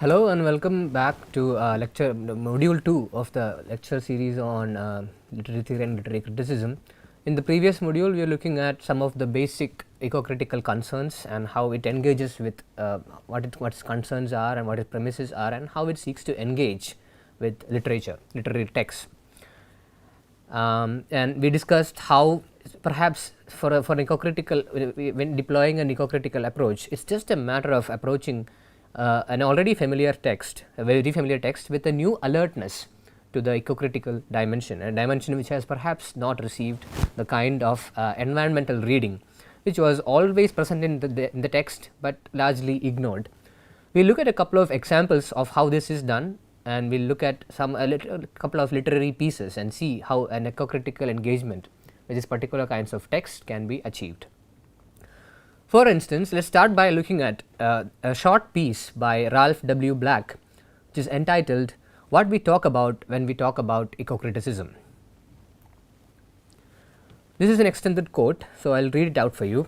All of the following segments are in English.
Hello and welcome back to module 2 of the lecture series on literary theory and literary criticism. In the previous module, we are looking at some of the basic eco-critical concerns and how it engages with what its concerns are and what its premises are, and how it seeks to engage with literature, literary texts. And we discussed how perhaps for an eco-critical, when deploying an eco-critical approach, it's just a matter of approaching an already familiar text, a very familiar text, with a new alertness to the eco-critical dimension, a dimension which has perhaps not received the kind of environmental reading which was always present in the text but largely ignored. We will look at a couple of examples of how this is done, and we will look at a couple of literary pieces and see how an eco-critical engagement with these particular kinds of text can be achieved. For instance, let us start by looking at a short piece by Ralph W. Black, which is entitled "What We Talk About When We Talk About Ecocriticism." This is an extended quote, so I will read it out for you.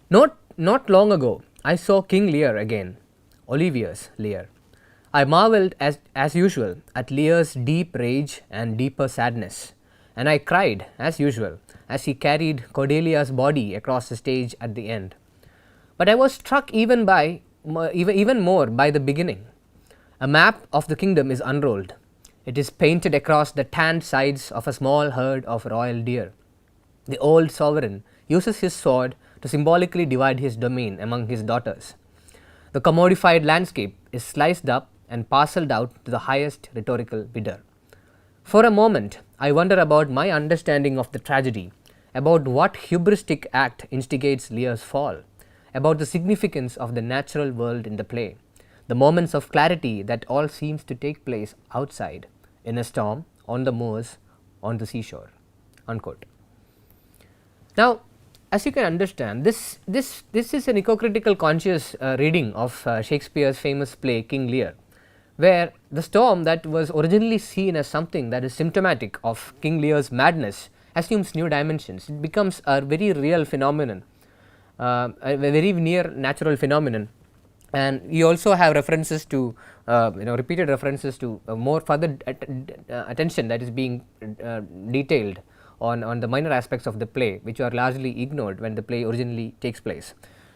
Not long ago, I saw King Lear again, Olivier's Lear. I marvelled as usual at Lear's deep rage and deeper sadness, and I cried as usual as he carried Cordelia's body across the stage at the end. But I was struck even more by the beginning. A map of the kingdom is unrolled. It is painted across the tanned sides of a small herd of royal deer. The old sovereign uses his sword to symbolically divide his domain among his daughters. The commodified landscape is sliced up and parcelled out to the highest rhetorical bidder. For a moment, I wonder about my understanding of the tragedy, about what hubristic act instigates Lear's fall, about the significance of the natural world in the play, the moments of clarity that all seems to take place outside, in a storm, on the moors, on the seashore. Unquote. Now, as you can understand, this is an eco-critical conscious reading of Shakespeare's famous play King Lear, where the storm that was originally seen as something that is symptomatic of King Lear's madness assumes new dimensions. It becomes a very real phenomenon, a very near natural phenomenon, and you also have references to repeated references to more further attention that is being detailed on the minor aspects of the play, which are largely ignored when the play originally takes place.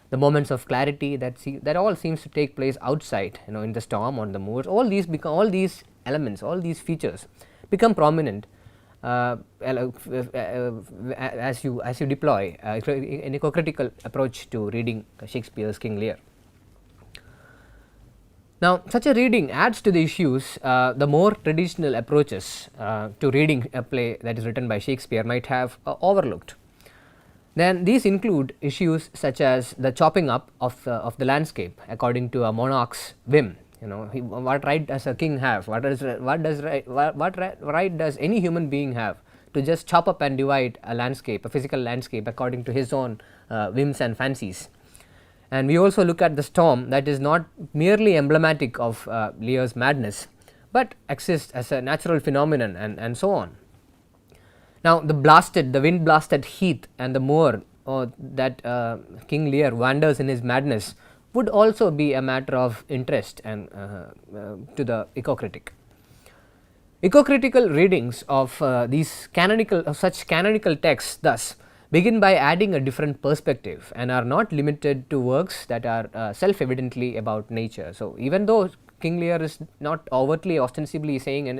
The moments of clarity that all seems to take place outside, in the storm, on the moors, all these elements, all these features become prominent as you deploy an eco-critical approach to reading Shakespeare's King Lear. Now, such a reading adds to the issues the more traditional approaches to reading a play that is written by Shakespeare might have overlooked. Then these include issues such as the chopping up of the landscape according to a monarch's whim. What right does a king have? What right does any human being have to just chop up and divide a landscape, a physical landscape, according to his own whims and fancies? And we also look at the storm that is not merely emblematic of Lear's madness, but exists as a natural phenomenon, and so on. Now, the wind blasted heath and the moor that King Lear wanders in his madness would also be a matter of interest and to the eco-critic. Eco-critical readings of such canonical texts thus begin by adding a different perspective and are not limited to works that are self-evidently about nature. So, even though King Lear is not overtly ostensibly saying and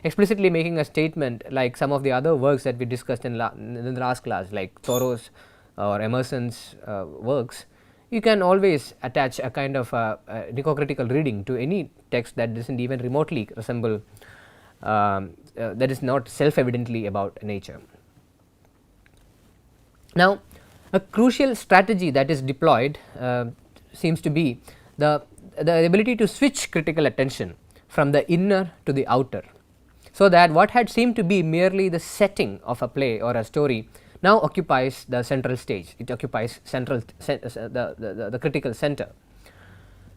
explicitly making a statement like some of the other works that we discussed in the last class, like Thoreau's or Emerson's works, you can always attach a kind of eco-critical reading to any text that does not even remotely resemble, that is not self-evidently about nature. Now, a crucial strategy that is deployed seems to be the ability to switch critical attention from the inner to the outer, so that what had seemed to be merely the setting of a play or a story now occupies the central stage. It occupies the critical center.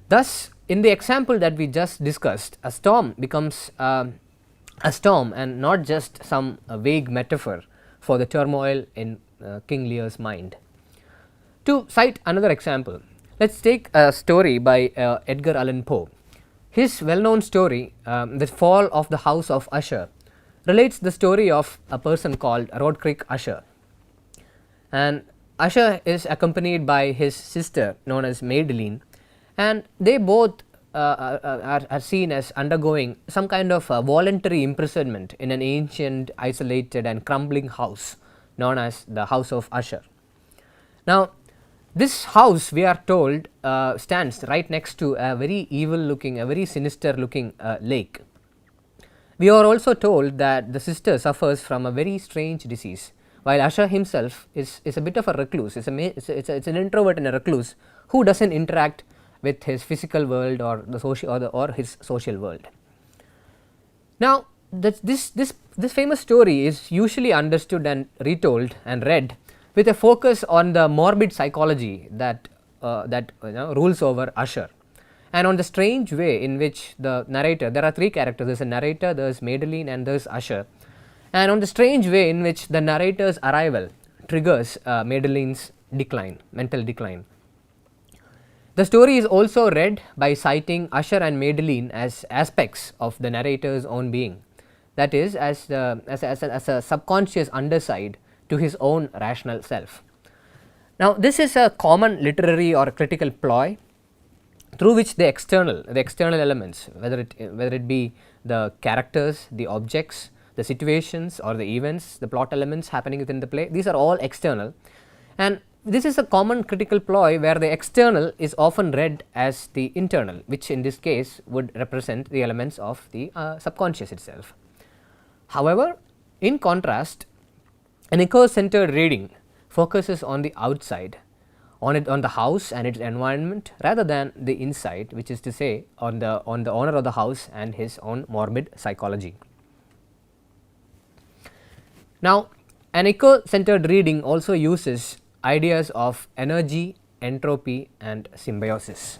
Thus, in the example that we just discussed, a storm becomes a storm and not just some vague metaphor for the turmoil in King Lear's mind. To cite another example, Let us take a story by Edgar Allan Poe. His well known story, The Fall of the House of Usher, relates the story of a person called Roderick Usher. And Usher is accompanied by his sister known as Madeline, and they both are seen as undergoing some kind of voluntary imprisonment in an ancient, isolated and crumbling house known as the House of Usher. Now, this house, we are told, stands right next to a very evil looking, a very sinister looking lake. We are also told that the sister suffers from a very strange disease, while Usher himself is a bit of a recluse. It's an introvert and a recluse who doesn't interact with his physical world or the social or his social world. Now, this famous story is usually understood and retold and read with a focus on the morbid psychology that rules over Usher, and on the strange way in which the narrator, there are three characters, there is a narrator, there is Madeline and there is Usher, and on the strange way in which the narrator's arrival triggers Madeline's decline, mental decline. The story is also read by citing Usher and Madeline as aspects of the narrator's own being, that is, as a subconscious underside to his own rational self. Now, this is a common literary or critical ploy through which the external elements, whether it be the characters, the objects, the situations or the events, the plot elements happening within the play, these are all external, and this is a common critical ploy where the external is often read as the internal, which in this case would represent the elements of the subconscious itself. However, in contrast, an eco-centered reading focuses on the outside, on the house and its environment, rather than the inside, which is to say on the owner of the house and his own morbid psychology. Now, an eco-centered reading also uses ideas of energy, entropy and symbiosis.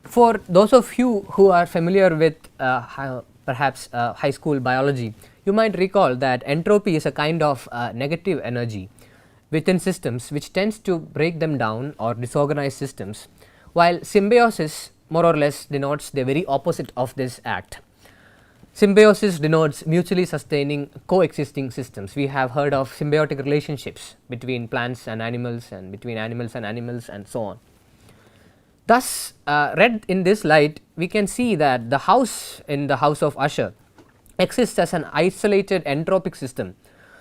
For those of you who are familiar with perhaps high school biology, you might recall that entropy is a kind of negative energy within systems which tends to break them down or disorganize systems, while symbiosis more or less denotes the very opposite of this act. Symbiosis denotes mutually sustaining coexisting systems. We have heard of symbiotic relationships between plants and animals, and between animals and so on. Thus, read in this light, we can see that the house in the House of Usher exists as an isolated entropic system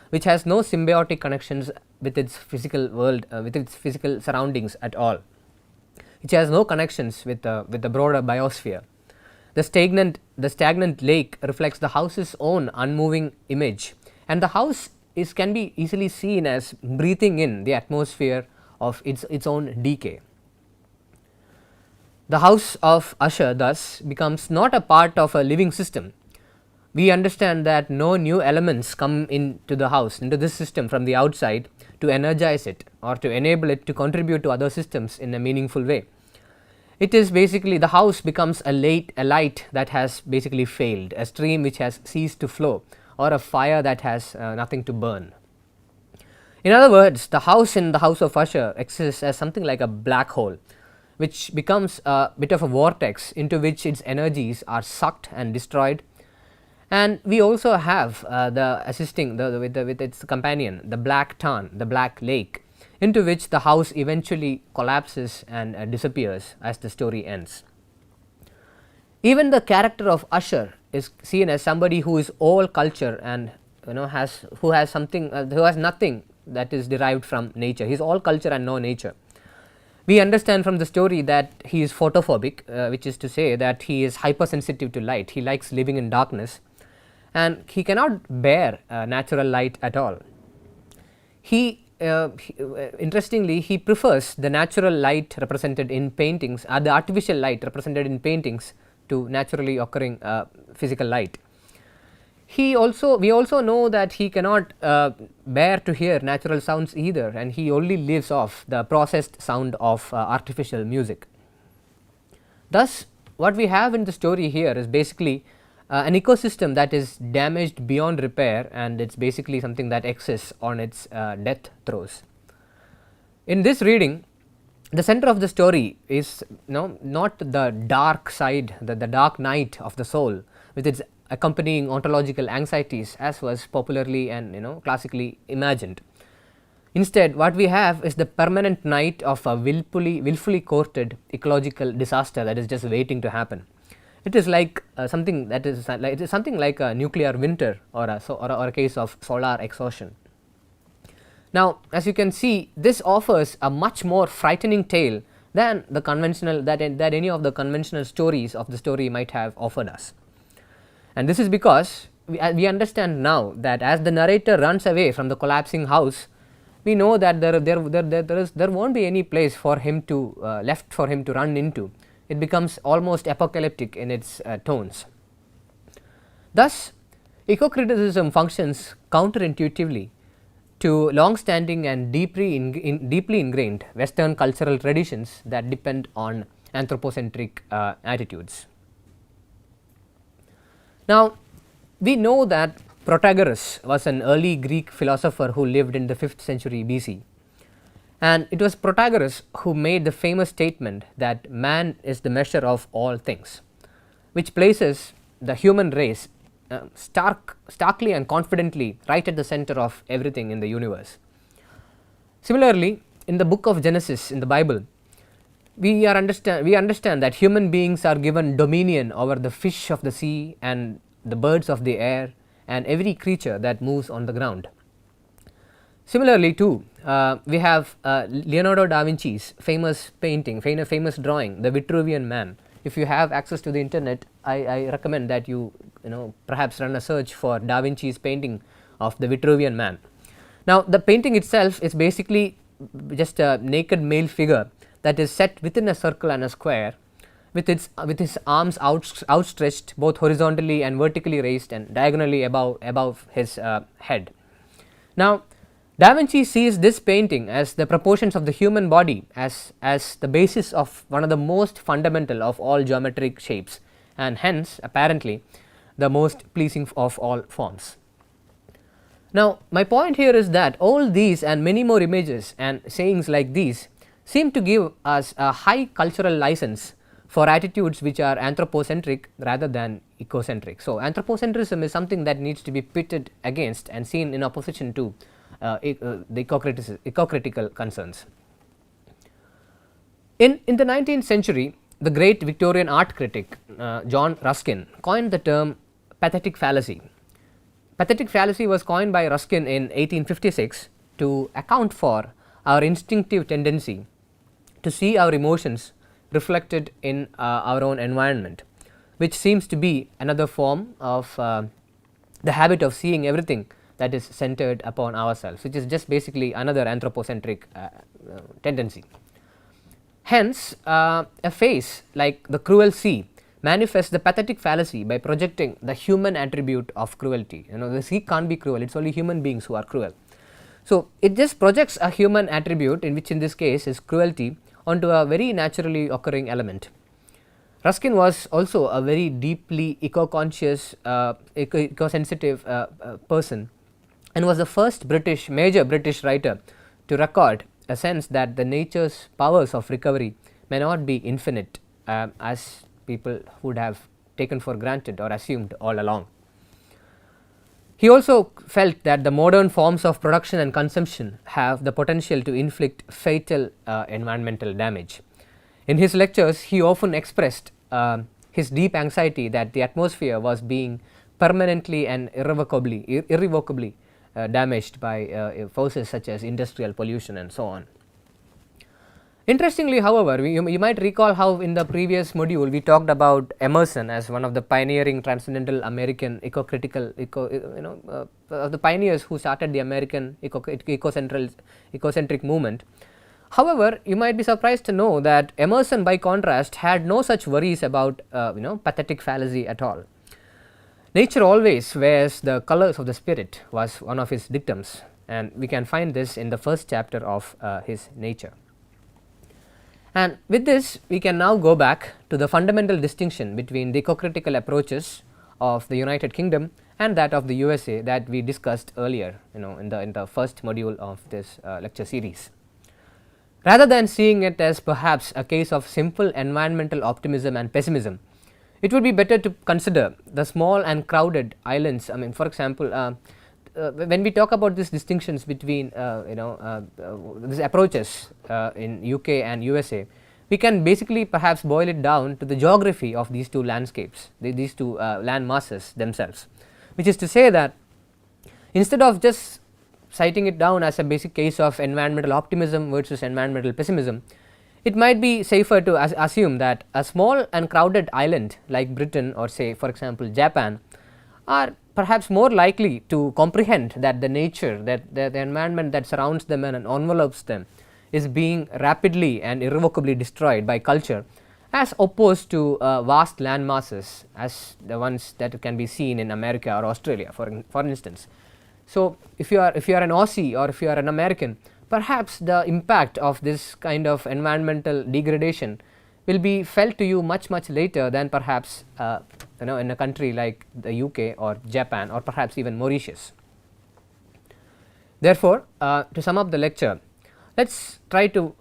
which has no symbiotic connections with its physical world, with its physical surroundings at all, which has no connections with the broader biosphere. The stagnant lake reflects the house's own unmoving image, and the house can be easily seen as breathing in the atmosphere of its own decay. The House of Usher thus becomes not a part of a living system. We understand that no new elements come into the house, into this system from the outside to energize it or to enable it to contribute to other systems in a meaningful way. It is basically, the house becomes a light that has basically failed, a stream which has ceased to flow, or a fire that has nothing to burn. In other words, the house in the House of Usher exists as something like a black hole, which becomes a bit of a vortex into which its energies are sucked and destroyed. And we also have with its companion, the black tarn, the black lake, into which the house eventually collapses and disappears as the story ends. Even the character of Usher is seen as somebody who is all culture and who has nothing that is derived from nature. He is all culture and no nature. We understand from the story that he is photophobic, which is to say that he is hypersensitive to light. He likes living in darkness, and he cannot bear natural light at all. Interestingly, he prefers the natural light represented in paintings, the artificial light represented in paintings, to naturally occurring physical light. We also know that he cannot bear to hear natural sounds either, and he only lives off the processed sound of artificial music. Thus, what we have in the story here is basically an ecosystem that is damaged beyond repair, and it's basically something that exists on its death throes. In this reading, the center of the story is not the dark side, the dark night of the soul with its accompanying ontological anxieties as was popularly and classically imagined. Instead, what we have is the permanent night of a willfully courted ecological disaster that is just waiting to happen. It is like something that is it is something like a nuclear winter or a case of solar exhaustion. Now, as you can see, this offers a much more frightening tale than the conventional that any of the conventional stories of the story might have offered us. And this is because we understand now that as the narrator runs away from the collapsing house, we know that there won't be any place for him to left for him to run into. It becomes almost apocalyptic in its tones. Thus, ecocriticism functions counterintuitively to long-standing and deeply ingrained Western cultural traditions that depend on anthropocentric attitudes. Now, we know that Protagoras was an early Greek philosopher who lived in the 5th century BC, and it was Protagoras who made the famous statement that man is the measure of all things, which places the human race starkly and confidently right at the center of everything in the universe. Similarly, in the book of Genesis in the Bible, we understand that human beings are given dominion over the fish of the sea and the birds of the air and every creature that moves on the ground. Similarly too, we have Leonardo da Vinci's famous painting, famous drawing, The Vitruvian Man. If you have access to the internet, I recommend that you perhaps run a search for Da Vinci's painting of The Vitruvian Man. Now, the painting itself is basically just a naked male figure that is set within a circle and a square, with his arms outstretched both horizontally and vertically raised and diagonally above his head. Now, Da Vinci sees this painting as the proportions of the human body as the basis of one of the most fundamental of all geometric shapes, and hence apparently the most pleasing of all forms. Now, my point here is that all these and many more images and sayings like these seem to give us a high cultural license for attitudes which are anthropocentric rather than ecocentric. So, anthropocentrism is something that needs to be pitted against and seen in opposition to the ecocritical concerns. In the 19th century, the great Victorian art critic John Ruskin coined the term pathetic fallacy. Pathetic fallacy was coined by Ruskin in 1856 to account for our instinctive tendency to see our emotions reflected in our own environment, which seems to be another form of the habit of seeing everything that is centered upon ourselves, which is just basically another anthropocentric tendency. Hence, a face like the cruel sea manifests the pathetic fallacy by projecting the human attribute of cruelty. The sea can't be cruel, it is only human beings who are cruel. So, it just projects a human attribute, in which in this case is cruelty, onto a very naturally occurring element. Ruskin was also a very deeply eco-conscious, eco-sensitive person, and was the first major British writer to record a sense that the nature's powers of recovery may not be infinite as people would have taken for granted or assumed all along. He also felt that the modern forms of production and consumption have the potential to inflict fatal environmental damage. In his lectures, he often expressed his deep anxiety that the atmosphere was being permanently and irrevocably damaged by forces such as industrial pollution and so on. Interestingly, however, you might recall how in the previous module we talked about Emerson as one of the pioneering transcendental American the pioneers who started the American ecocentric movement. However, you might be surprised to know that Emerson, by contrast, had no such worries about pathetic fallacy at all. Nature always wears the colors of the spirit was one of his dictums, and we can find this in the first chapter of his Nature. And with this we can now go back to the fundamental distinction between the eco-critical approaches of the United Kingdom and that of the USA that we discussed earlier, in the first module of this lecture series. Rather than seeing it as perhaps a case of simple environmental optimism and pessimism, it would be better to consider the small and crowded islands. I mean, for example, when we talk about these distinctions between these approaches in UK and USA, we can basically perhaps boil it down to the geography of these two landscapes, these two land masses themselves, which is to say that instead of just citing it down as a basic case of environmental optimism versus environmental pessimism, it might be safer to assume that a small and crowded island like Britain, or say for example Japan, are perhaps more likely to comprehend that the nature, that the environment that surrounds them and envelopes them is being rapidly and irrevocably destroyed by culture, as opposed to vast land masses as the ones that can be seen in America or Australia, for instance. So, if you are an Aussie or if you are an American, perhaps the impact of this kind of environmental degradation will be felt to you much later than perhaps in a country like the UK or Japan or perhaps even Mauritius. Therefore, to sum up the lecture, let's try to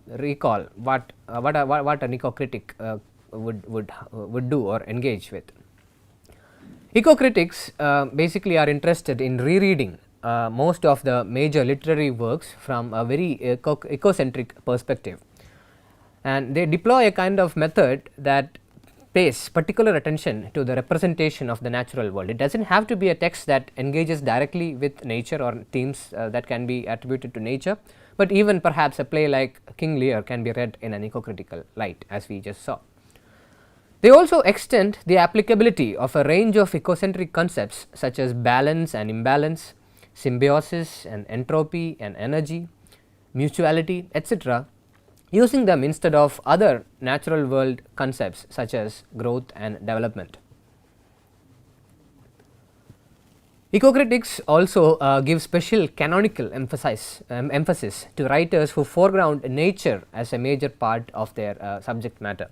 recall what an eco-critic would do or engage with. Eco-critics basically are interested in rereading most of the major literary works from a very ecocentric perspective, and they deploy a kind of method that pays particular attention to the representation of the natural world. It does not have to be a text that engages directly with nature or themes that can be attributed to nature, but even perhaps a play like King Lear can be read in an eco-critical light, as we just saw. They also extend the applicability of a range of ecocentric concepts such as balance and imbalance, symbiosis and entropy and energy, mutuality, etc., using them instead of other natural world concepts such as growth and development. Ecocritics also give special canonical emphasis to writers who foreground nature as a major part of their subject matter,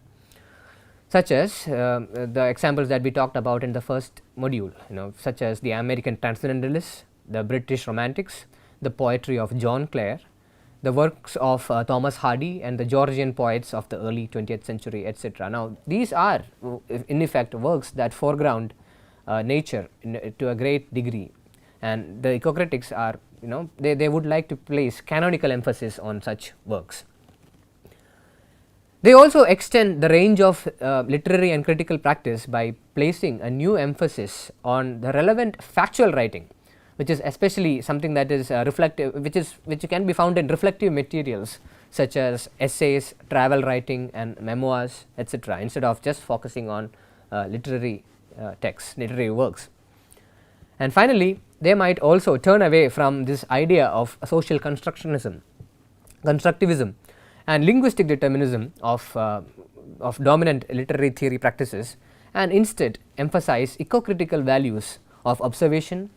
such as the examples that we talked about in the first module, such as the American Transcendentalists, the British Romantics, the poetry of John Clare, the works of Thomas Hardy and the Georgian poets of the early 20th century, etc. Now, these are in effect works that foreground nature to a great degree, and the ecocritics are, they would like to place canonical emphasis on such works. They also extend the range of literary and critical practice by placing a new emphasis on the relevant factual writing, which is especially something that is reflective, which can be found in reflective materials such as essays, travel writing and memoirs, etc., instead of just focusing on literary texts, literary works. And finally, they might also turn away from this idea of social constructivism and linguistic determinism of dominant literary theory practices, and instead emphasize eco-critical values of observation,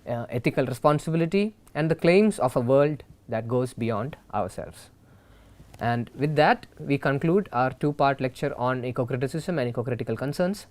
ethical responsibility and the claims of a world that goes beyond ourselves. And with that, we conclude our two-part lecture on eco-criticism and eco-critical concerns.